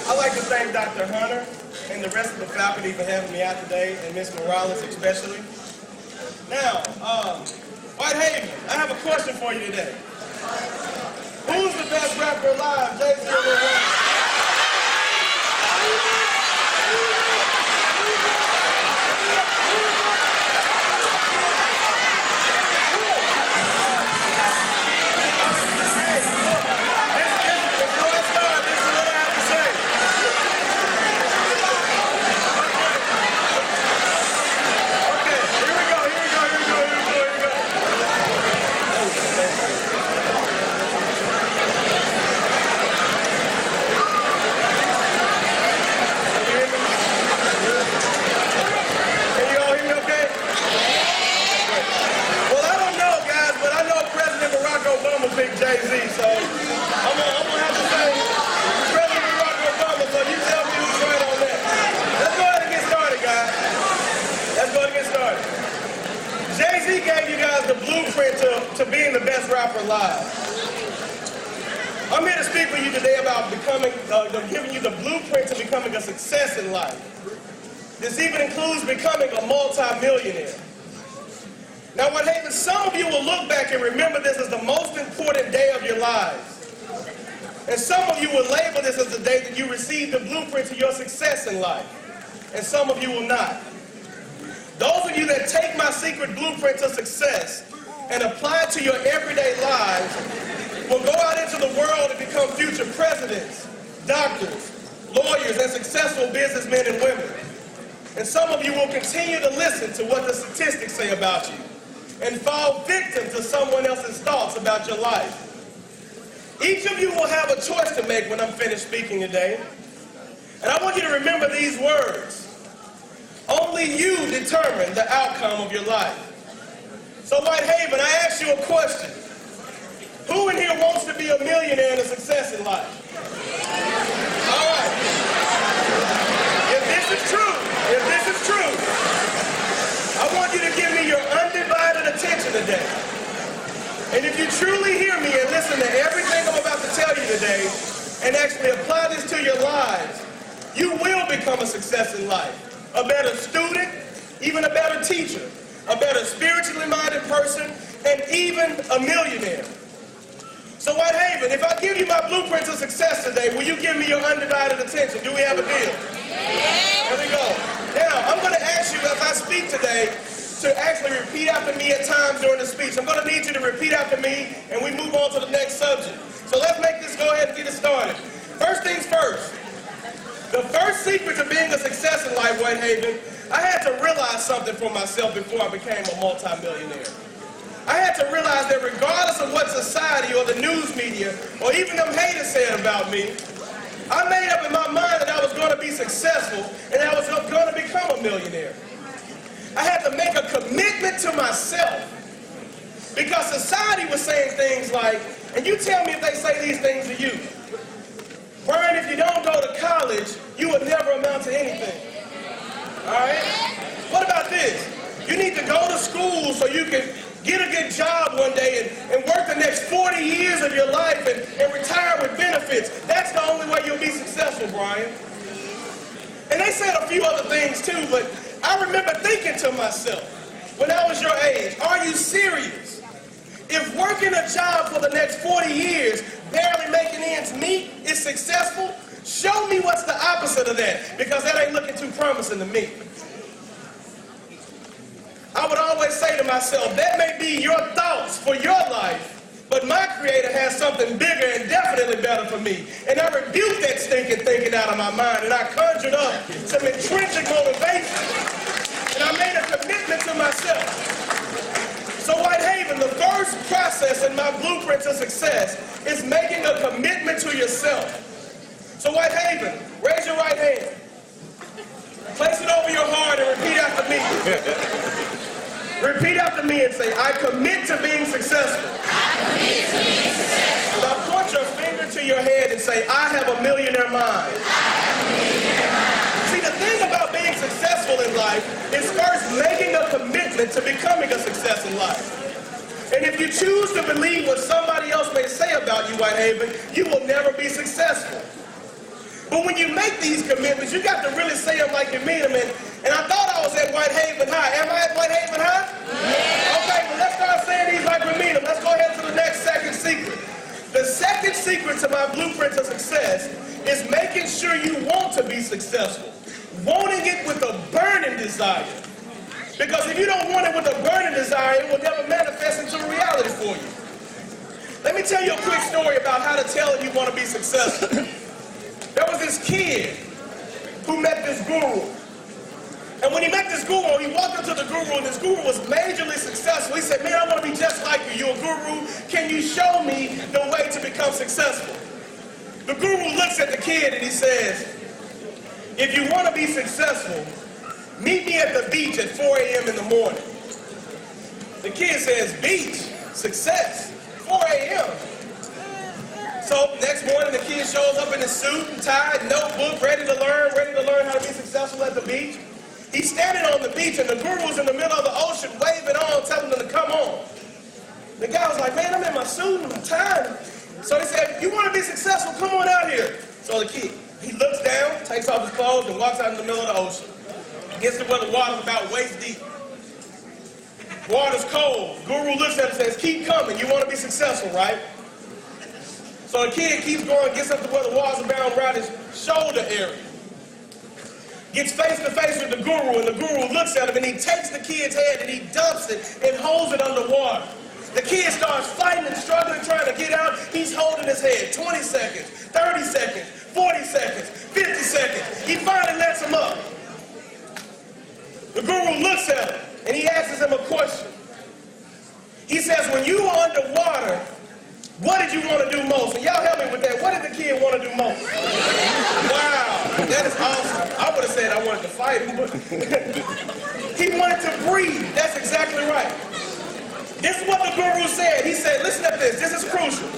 I'd like to thank Dr. Hunter and the rest of the faculty for having me out today, and Ms. Morales especially. Now, Whitehaven, I have a question for you today. Who's the best rapper alive, Jay-Z or Lil Wayne? Jay-Z, so I'm gonna have to say President Barack Obama, so you tell me who's right on that. Let's go ahead and get started, guys. Let's go ahead and get started. Jay-Z gave you guys the blueprint to being the best rapper alive. I'm here to speak with you today about giving you the blueprint to becoming a success in life. This even includes becoming a multi-millionaire. Now, Whitehaven, some of you will look back and remember this as the most important day of your lives. And some of you will label this as the day that you received the blueprint to your success in life. And some of you will not. Those of you that take my secret blueprint to success and apply it to your everyday lives will go out into the world and become future presidents, doctors, lawyers, and successful businessmen and women. And some of you will continue to listen to what the statistics say about you and fall victim to someone else's thoughts about your life. Each of you will have a choice to make when I'm finished speaking today. And I want you to remember these words. Only you determine the outcome of your life. So Whitehaven, I ask you a question. Who in here wants to be a millionaire and a success in life? All right. If this is true, I want you to give me your undivided attention today. And if you truly hear me and listen to everything I'm about to tell you today and actually apply this to your lives, you will become a success in life. A better student, even a better teacher, a better spiritually minded person, and even a millionaire. So Whitehaven, if I give you my blueprint to success today, will you give me your undivided attention? Do we have a deal? There we go. Now, I'm going to ask you as I speak today to actually repeat after me at times during the speech. I'm going to need you to repeat after me, and we move on to the next subject. So let's make this, go ahead and get it started. First things first. The first secret to being a success in life, Whitehaven, I had to realize something for myself before I became a multimillionaire. I had to realize that regardless of what society or the news media or even them haters said about me, I made up in my mind that I was going to be successful and I was going to become a millionaire. I had to make a commitment to myself because society was saying things like, and you tell me if they say these things to you, Bryan, if you don't go to college, you will never amount to anything. All right? What about this? You need to go to school so you can get a good job one day and work the next 40 years of your life and retire with benefits. That's the only way you'll be successful, Bryan. And they said a few other things too, but I remember thinking to myself, when I was your age, are you serious? If working a job for the next 40 years, barely making ends meet, is successful, show me what's the opposite of that, because that ain't looking too promising to me. I would always say to myself, that may be your thoughts for your life, but my Creator has something bigger and definitely better for me. And I rebuked that stinking thinking out of my mind, and I conjured up some intrinsic motivation, and I made a commitment to myself. So Whitehaven, the first process in my blueprint to success is making a commitment to yourself. So Whitehaven, raise your right hand. Place it over your heart and repeat after me. Repeat after me and say, I commit to being successful. I commit to being successful. Now point your finger to your head and say, I have a millionaire mind. I have a millionaire mind. See, the thing about being successful in life is first making a commitment to becoming a success in life. And if you choose to believe what somebody else may say about you, Whitehaven, you will never be successful. But when you make these commitments, you got to really say them like you mean them. And I thought I was at Whitehaven High. Am I at Whitehaven High? Yeah. Okay, well, let's start saying these like we mean them. Let's go ahead to the next second secret. The second secret to my blueprint to success is making sure you want to be successful. Wanting it with a burning desire. Because if you don't want it with a burning desire, it will never manifest into reality for you. Let me tell you a quick story about how to tell if you want to be successful. There was this kid who met this guru. And when he met this guru, he walked up to the guru, and this guru was majorly successful. He said, man, I want to be just like you. You're a guru. Can you show me the way to become successful? The guru looks at the kid and he says, if you want to be successful, meet me at the beach at 4 a.m. in the morning. The kid says, beach? Success? 4 a.m.? So next morning, the kid shows up in his suit and tie, notebook, ready to learn how to be successful at the beach. He's standing on the beach, and the guru's in the middle of the ocean, waving on, telling him to come on. The guy was like, man, I'm in my suit and my tie. So he said, you want to be successful, come on out here. So the kid, he looks down, takes off his clothes, and walks out in the middle of the ocean. Gets to where the water's about waist deep. Water's cold. Guru looks at him and says, keep coming, you want to be successful, right? So the kid keeps going, gets up to where the water's about around his shoulder area. Gets face to face with the guru, and the guru looks at him, and he takes the kid's head and he dumps it and holds it underwater. The kid starts fighting and struggling, trying to get out. He's holding his head. 20 seconds, 30 seconds, 40 seconds, 50 seconds. He finally lets him up. The guru looks at him, and he asks him a question. He says, when you were underwater, what did you want to do most? And y'all help me with that. What did the kid want to do most? Wow, that is awesome. I would have said I wanted to fight him, but he wanted to breathe. That's exactly right. This is what the guru said. He said, listen to this. This is crucial.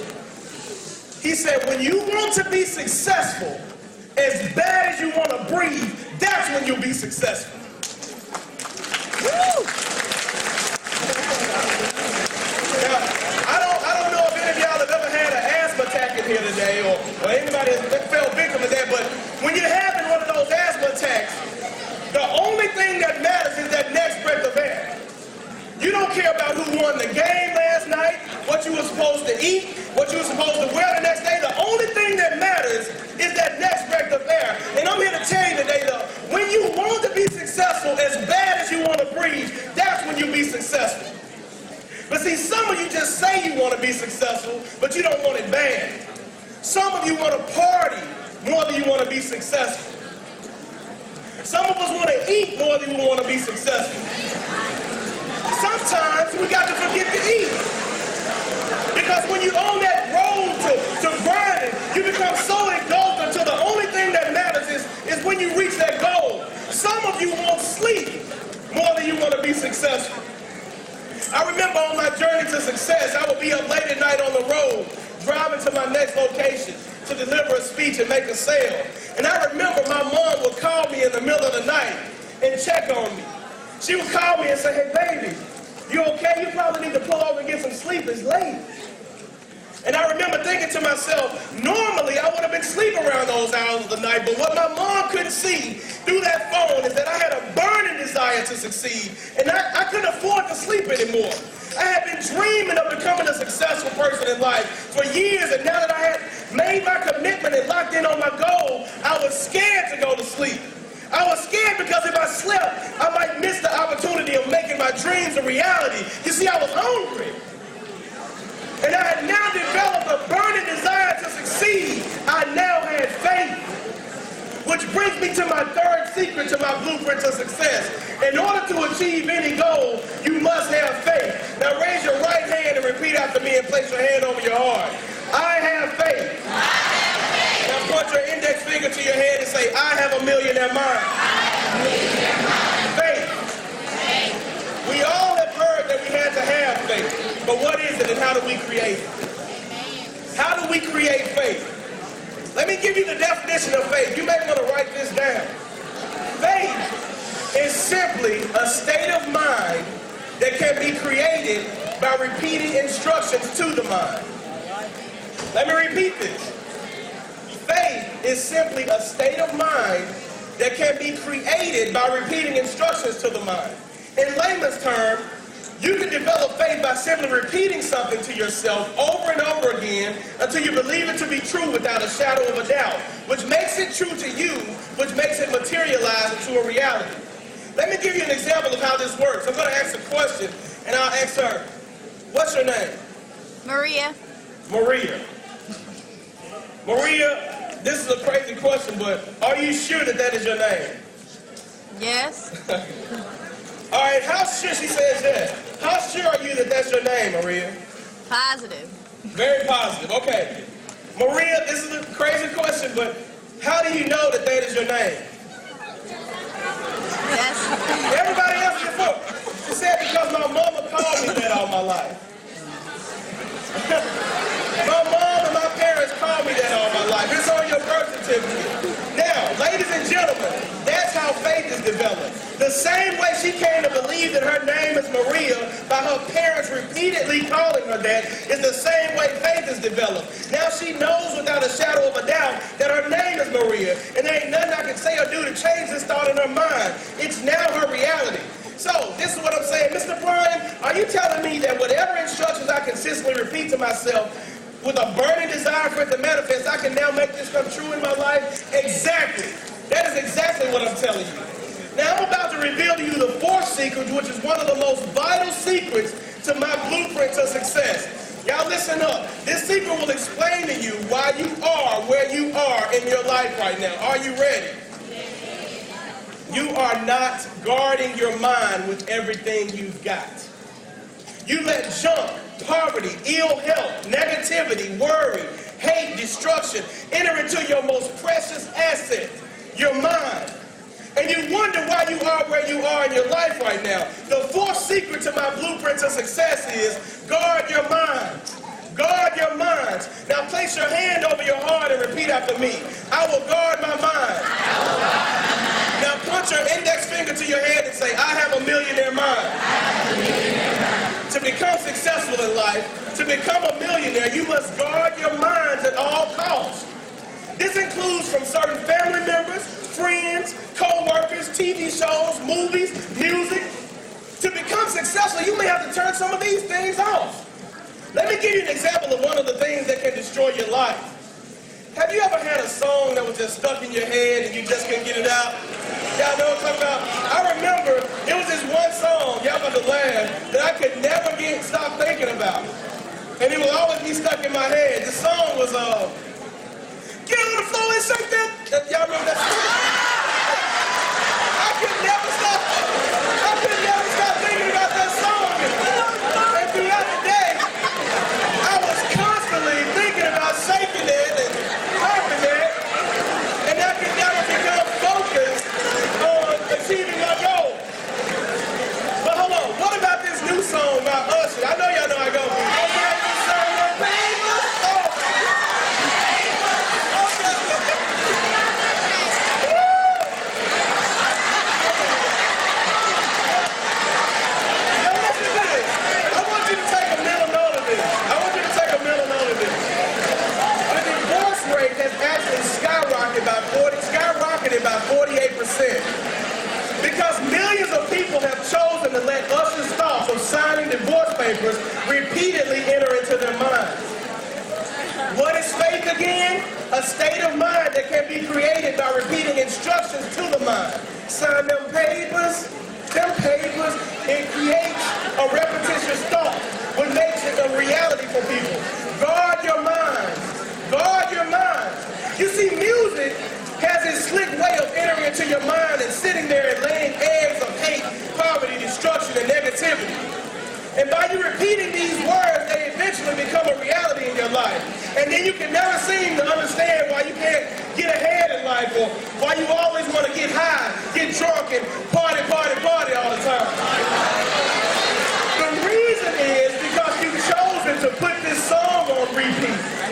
He said, when you want to be successful, as bad as you want to breathe, that's when you'll be successful. Woo! Now, I don't know if any of y'all have ever had an asthma attack in here today, or anybody that fell victim to that, but when you're having one of those asthma attacks, the only thing that matters is that next breath of air. You don't care about who won the game last night, what you were supposed to eat, what you were supposed to wear the next day. The only thing that matters is that next breath of air. And I'm here to tell you today, though, when you want to be successful as bad as you want to breathe, that's when you'll be successful. But see, some of you just say you want to be successful, but you don't want it bad. Some of you want to party more than you want to be successful. Some of us want to eat more than we want to be successful. Sometimes we got to forget to eat. Because when you're on that road to burning, you become so engulfed until the only thing that matters is when you reach that goal. Some of you want sleep more than you want to be successful. I remember on my journey to success, I would be up late at night on the road, driving to my next location to deliver a speech and make a sale. And I remember my mom would call me in the middle of the night and check on me. She would call me and say, hey, baby, you okay? You probably need to pull over and get some sleep. It's late. And I remember thinking to myself, normally I would have been asleep around those hours of the night, but what my mom couldn't see through that phone is that I had a burning desire to succeed, and I couldn't afford to sleep anymore. I had been dreaming of becoming a successful person in life for years, and now that I had made my commitment and locked in on my goal, I was scared to go to sleep. I was scared because if I slept, I might miss the opportunity of making my dreams a reality. You see, I was hungry. And I had now developed a burning desire to succeed. I now had faith. Which brings me to my third secret to my blueprint to success. In order to achieve any goal, you must have faith. Now raise your right hand and repeat after me and place your hand over your heart. I have faith. I have faith. Now point your index finger to your head and say, I have a millionaire mind. I have a millionaire mind. Faith. Faith. We all have But what is it and how do we create it? How do we create faith? Let me give you the definition of faith. You may want to write this down. Faith is simply a state of mind that can be created by repeating instructions to the mind. Let me repeat this. Faith is simply a state of mind that can be created by repeating instructions to the mind. In layman's terms, you can develop faith by simply repeating something to yourself over and over again until you believe it to be true without a shadow of a doubt, which makes it true to you, which makes it materialize into a reality. Let me give you an example of how this works. I'm going to ask a question, and I'll ask her, what's your name? Maria. Maria. Maria, this is a crazy question, but are you sure that that is your name? Yes. All right, how sure, she says yes. How sure are you that that's your name, Maria? Positive. Very positive, okay. Maria, this is a crazy question, but how do you know that that is your name? Yes. Everybody else before. She said because my mama called me that all my life. My mom and my parents called me that all my life. It's on your birth certificate. Now, ladies and gentlemen, that's how faith is developed. The same way she came to believe that her name is Maria by her parents repeatedly calling her that is the same way faith is developed. Now she knows without a shadow of a doubt that her name is Maria, and there ain't nothing I can say or do to change this thought in her mind. It's now her reality. So, this is what I'm saying. Mr. Bryan, are you telling me that whatever instructions I consistently repeat to myself with a burning desire for it to manifest, I can now make this come true in my life? Exactly. That is exactly what I'm telling you. Now, I'm about to reveal to you the fourth secret, which is one of the most vital secrets to my blueprint to success. Y'all listen up. This secret will explain to you why you are where you are in your life right now. Are you ready? You are not guarding your mind with everything you've got. You let junk, poverty, ill health, negativity, worry, hate, destruction enter into your most precious asset, your mind. And you wonder why you are where you are in your life right now. The fourth secret to my blueprint to success is guard your mind. Guard your minds. Now place your hand over your heart and repeat after me. I will guard my mind. Now put your index finger to your head and say, I have a millionaire mind. To become successful in life, to become a millionaire, you must guard your minds at all costs. This includes from certain family members, friends, co-workers, TV shows, movies, music. To become successful, you may have to turn some of these things off. Let me give you an example of one of the things that can destroy your life. Have you ever had a song that was just stuck in your head and you just couldn't get it out? Y'all know what I'm talking about? I remember it was this one song, y'all about to laugh, that I could never stop thinking about. And it would always be stuck in my head. The song was, get on the floor and shake that. Y'all remember that song? I could never stop thinking about that song. And throughout the day, I was constantly thinking about shaking it and popping it. And I could never become focused on achieving my goal. But hold on, what about this new song by Usher? I know y'all know I go. Skyrocketed by 48%. Because millions of people have chosen to let Usher's thoughts of signing divorce papers repeatedly enter into their minds. What is faith again? A state of mind that can be created by repeating instructions to the mind. Sign them papers. It creates a repetitious thought, which makes it a reality for people. Guard your minds. Guard your minds. You see, music has this slick way of entering into your mind and sitting there and laying eggs of hate, poverty, destruction, and negativity. And by you repeating these words, they eventually become a reality in your life. And then you can never seem to understand why you can't get ahead in life or why you always want to get high, get drunk, and party all the time. The reason is because you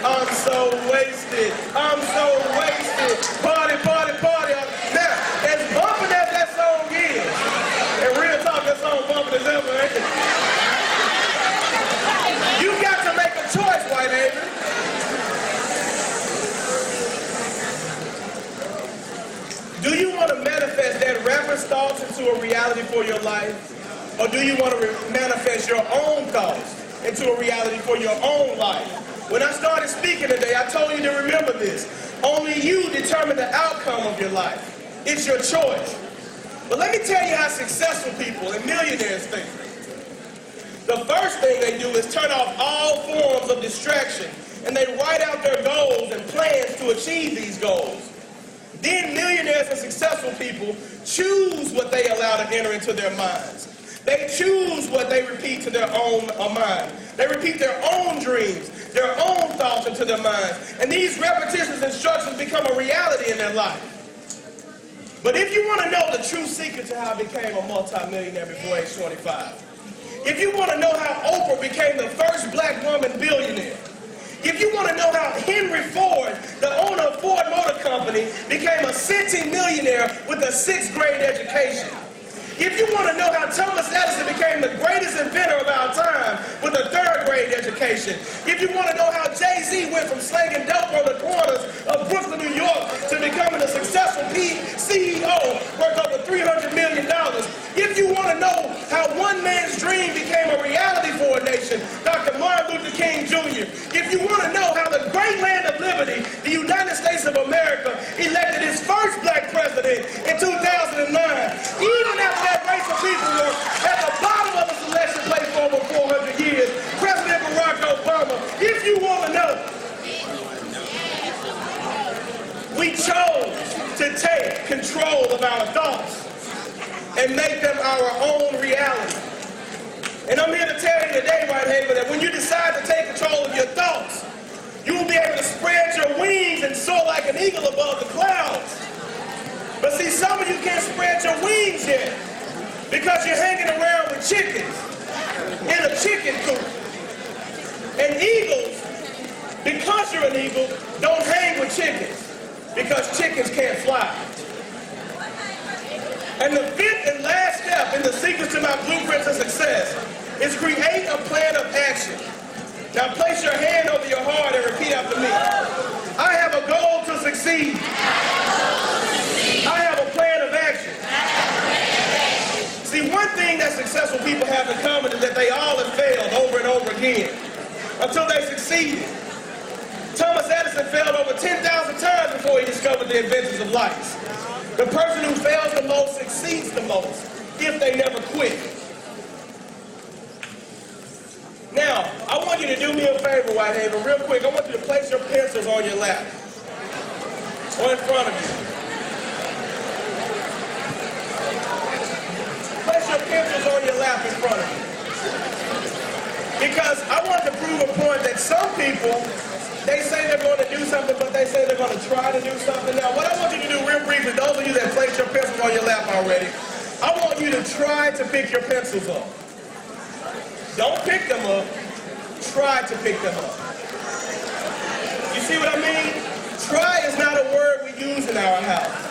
I'm so wasted. I'm so wasted. Party, party, party. Now, as bumping as that song is, and real talk, that song bumping as ever, ain't it? You got to make a choice, Whitehaven. Do you want to manifest that rapper's thoughts into a reality for your life? Or do you want to manifest your own thoughts into a reality for your own life? When I started speaking today, I told you to remember this. Only you determine the outcome of your life. It's your choice. But let me tell you how successful people and millionaires think. The first thing they do is turn off all forms of distraction, and they write out their goals and plans to achieve these goals. Then millionaires and successful people choose what they allow to enter into their minds. They choose what they repeat to their own mind. They repeat their own dreams, their own thoughts into their minds. And these repetitious instructions become a reality in their life. But if you want to know the true secret to how I became a multimillionaire before age 25, if you want to know how Oprah became the first black woman billionaire, if you want to know how Henry Ford, the owner of Ford Motor Company, became a centimillionaire with a 6th grade education, if you want to know how Thomas Edison became the greatest inventor of our time with a 3rd grade education, if you want to know how Jay-Z went from slanging dope on the corners of Brooklyn, New York, to becoming a successful CEO worth over $300 million, if you want to know how one man's dream became a reality for a nation, Dr. Martin Luther King Jr., if you want to know how the great land of liberty, the United States of America, elected its first black president in 2009, even after that race of people were at the bottom of the selection plate for over 400 years, President Barack Obama, if you want to know, we chose to take control of our thoughts and make them our own reality. And I'm here to tell you today, Whitehaven, that when you decide to take control of your thoughts, you will be able to spread your wings and soar like an eagle above the clouds. But see, some of you can't spread your wings yet because you're hanging around with chickens in a chicken coop. And eagles, because you're an eagle, don't hang with chickens because chickens can't fly. And the 5th and last step in the secret to my blueprint to success is create a plan of action. Now place your hand over your heart and repeat after me. I have a goal to succeed. I have a plan of action. See, one thing that successful people have in common is that they all have failed over and over again until they succeeded. Thomas Edison failed over 10,000 times before he discovered the inventions of lights. The person who fails the most succeeds the most if they never quit. Now, I want you to do me a favor, Whitehaven, real quick. I want you to place your pencils on your lap or in front of you. Place your pencils on your lap in front of you. Because I want to prove a point that some people, they say they're going to do something, but they say they're going to try to do something. Now, what I want you to do real briefly, those of you that placed your pencils on your lap already, I want you to try to pick your pencils up. Don't pick them up. Try to pick them up. You see what I mean? Try is not a word we use in our house.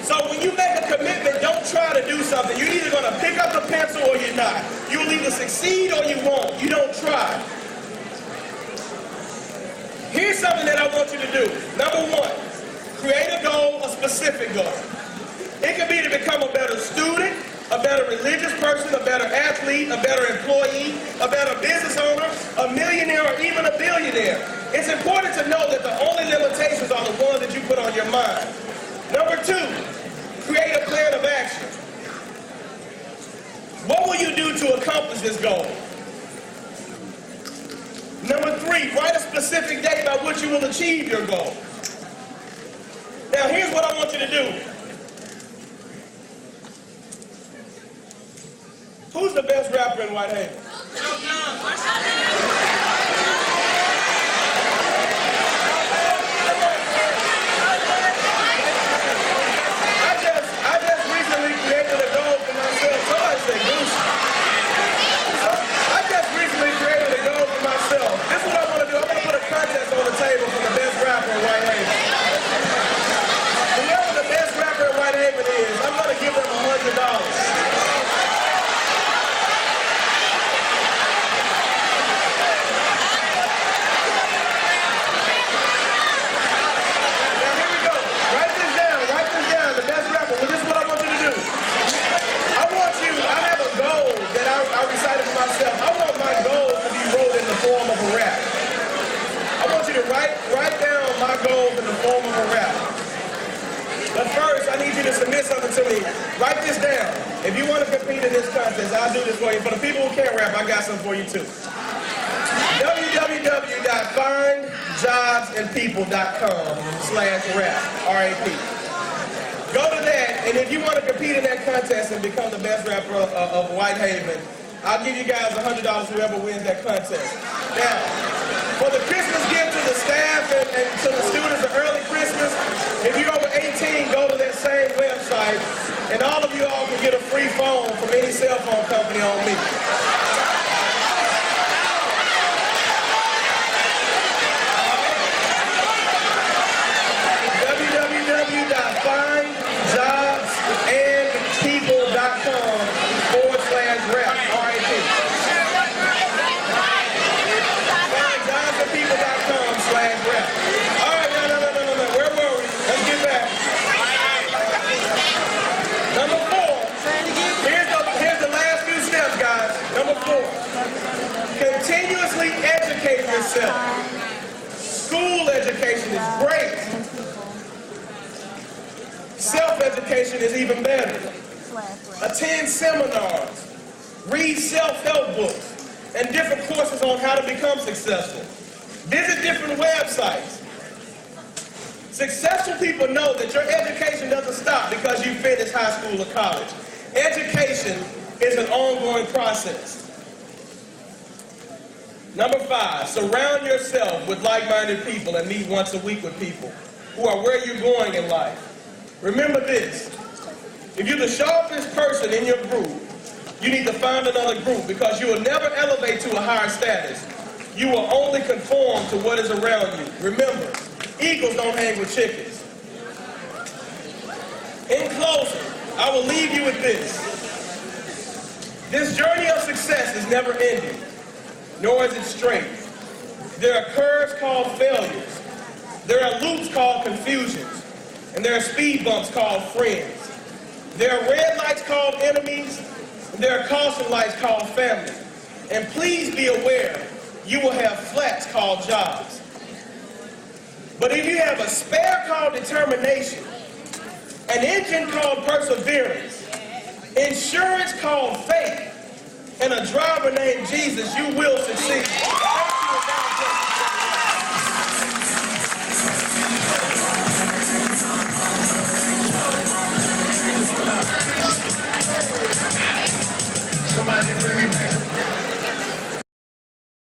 So when you make a commitment, don't try to do something. You're either going to pick up the pencil or you're not. You'll either succeed or you won't. You don't try. Here's something that I want you to do. Number 1, create a goal, a specific goal. It could be to become a better student, a better religious person, a better athlete, a better employee, a better business owner, a millionaire, or even a billionaire. It's important to know that the only limitations are the ones that you put on your mind. Number 2, create a plan of action. What will you do to accomplish this goal? Number 3, write a specific date by which you will achieve your goal. Now here's what I want you to do. Who's the best rapper in Whitehaven? I just recently created a goal for myself. Somebody say Goose. I just recently created a goal for myself. This is what I want to do. you want to compete in this contest, I'll do this for you. For the people who can't rap, I got something for you too. www.findjobsandpeople.com/rap, R-A-P. Go to that, and if you want to compete in that contest and become the best rapper of Whitehaven, I'll give you guys $100 whoever wins that contest. Now, for the Christmas gift to the staff and to the students of early Christmas, if you're over 18, go to that same website, and all of you all can get a free phone from any cell phone company on me. www.findjobsandpeople.com/rap, R-A-P. Findjobsandpeople.com/rap. All right, no. Where were we? Let's get back. Number 4. Here's the last few steps, guys. Number 4. Continuously educate yourself. School education is great. Self-education is even better. Attend seminars, read self-help books, and different courses on how to become successful. Visit different websites. Successful people know that your education doesn't stop because you finished high school or college. Education is an ongoing process. Number 5, surround yourself with like-minded people and meet once a week with people who are where you're going in life. Remember this, if you're the sharpest person in your group, you need to find another group because you will never elevate to a higher status. You will only conform to what is around you. Remember, eagles don't hang with chickens. In closing, I will leave you with this. This journey of success is never ending, nor is it straight. There are curves called failures. There are loops called confusions. And there are speed bumps called friends. There are red lights called enemies. And there are caution lights called family. And please be aware, you will have flats called jobs. But if you have a spare called determination, an engine called perseverance, insurance called faith, and a driver named Jesus, you will succeed. Thank you.